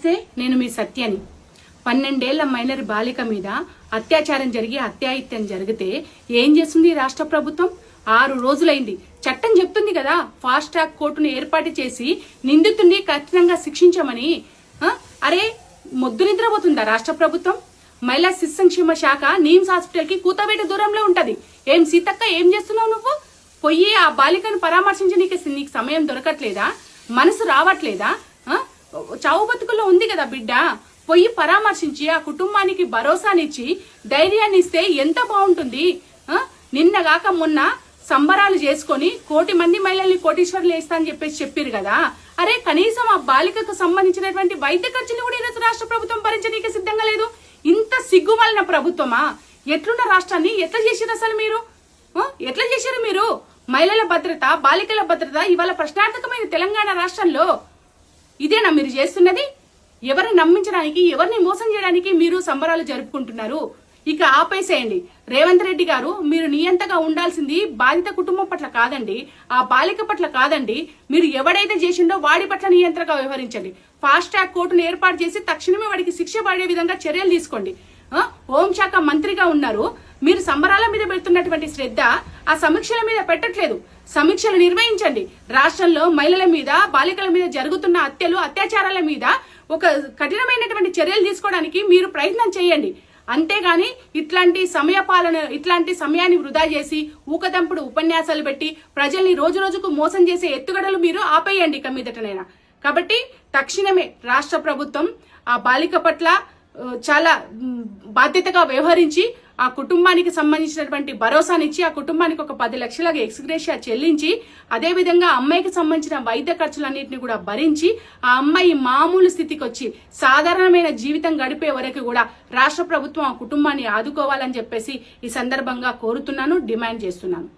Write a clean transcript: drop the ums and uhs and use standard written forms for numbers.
నమస్తే, నేను మీ సత్యని. 12 ఏళ్ల మైనర్ బాలిక మీద అత్యాచారం జరిగి అత్యాయిత్యం జరిగితే ఏం చేస్తుంది రాష్ట్ర ప్రభుత్వం? 6 రోజులైంది. చట్టం చెప్తుంది కదా, ఫాస్ట్ ట్రాక్ కోర్టును ఏర్పాటు చేసి నిందితుడిని కఠినంగా శిక్షించమని. అరే, మొద్దు నిద్రపోతుందా రాష్ట్ర ప్రభుత్వం? మహిళా శిశు సంక్షేమ శాఖ నీమ్స్ హాస్పిటల్ కి కూతవేట దూరంలో ఉంటది. ఏం సీతక్క, ఏం చేస్తున్నావు నువ్వు? పోయి ఆ బాలికను పరామర్శించడానికి నీకు సమయం దొరకట్లేదా? మనసు రావట్లేదా? చావు బతుకుల్లో ఉంది కదా బిడ్డ, పోయి పరామర్శించి ఆ కుటుంబానికి భరోసానిచ్చి ధైర్యాన్ని ఇస్తే ఎంత బాగుంటుంది. నిన్నగాక మొన్న సంబరాలు చేసుకొని 1 కోటి మంది మహిళల్ని కోటీశ్వర్లు వేస్తా అని చెప్పారు కదా. అరే, కనీసం ఆ బాలికకు సంబంధించినటువంటి వైద్య ఖర్చులు కూడా ఈరోజు రాష్ట్ర ప్రభుత్వం భరించడానికి సిద్ధంగా లేదు. ఇంత సిగ్గుమాలిన ప్రభుత్వమా? ఎట్లున్న రాష్ట్రాన్ని ఎట్లా చేసిరు అసలు మీరు? ఎట్లా చేశారు మీరు? మహిళల భద్రత, బాలికల భద్రత ఇవాళ ప్రశ్నార్థకమైన తెలంగాణ రాష్ట్రంలో ఇదేనా మీరు చేస్తున్నది? ఎవరిని నమ్మించడానికి, ఎవరిని మోసం చేయడానికి మీరు సంబరాలు జరుపుకుంటున్నారు? ఇక ఆపేసేయండి. రేవంత్ రెడ్డి గారు, మీరు నియంతగా ఉండాల్సింది బాధిత కుటుంబం పట్ల కాదండి, ఆ బాలిక పట్ల కాదండి. మీరు ఎవడైతే చేసిండో వాడి పట్ల నియంత్రణగా వ్యవహరించండి. ఫాస్ట్ ట్రాక్ కోర్టును ఏర్పాటు చేసి తక్షణమే వాడికి శిక్ష పడే విధంగా చర్యలు తీసుకోండి. హోంశాఖ మంత్రిగా ఉన్నారు, మీరు సంబరాల మీద పెడుతున్నటువంటి శ్రద్ధ ఆ సమీక్షల మీద పెట్టట్లేదు. సమీక్షలు నిర్వహించండి. రాష్ట్రంలో మహిళల మీద, బాలికల మీద జరుగుతున్న హత్యలు, అత్యాచారాల మీద ఒక కఠినమైనటువంటి చర్యలు తీసుకోవడానికి మీరు ప్రయత్నం చేయండి. అంతేగాని ఇట్లాంటి సమయాన్ని వృధా చేసి ఊకదంపుడు ఉపన్యాసాలు పెట్టి ప్రజల్ని రోజు రోజుకు మోసం చేసే ఎత్తుగడలు మీరు ఆపేయండి ఇక మీదటనైనా. కాబట్టి తక్షణమే రాష్ట్ర ప్రభుత్వం ఆ బాలిక పట్ల చాలా బాధ్యతగా వ్యవహరించి ఆ కుటుంబానికి సంబంధించినటువంటి భరోసానిచ్చి ఆ కుటుంబానికి ఒక 10 లక్షల ఎక్స్గ్రేషియా చెల్లించి, అదేవిధంగా అమ్మాయికి సంబంధించిన వైద్య ఖర్చులన్నింటినీ కూడా భరించి ఆ అమ్మాయి మామూలు స్థితికి వచ్చి సాధారణమైన జీవితం గడిపే వరకు కూడా రాష్ట్ర ప్రభుత్వం ఆ కుటుంబాన్ని ఆదుకోవాలని చెప్పేసి ఈ సందర్భంగా కోరుతున్నాను, డిమాండ్ చేస్తున్నాను.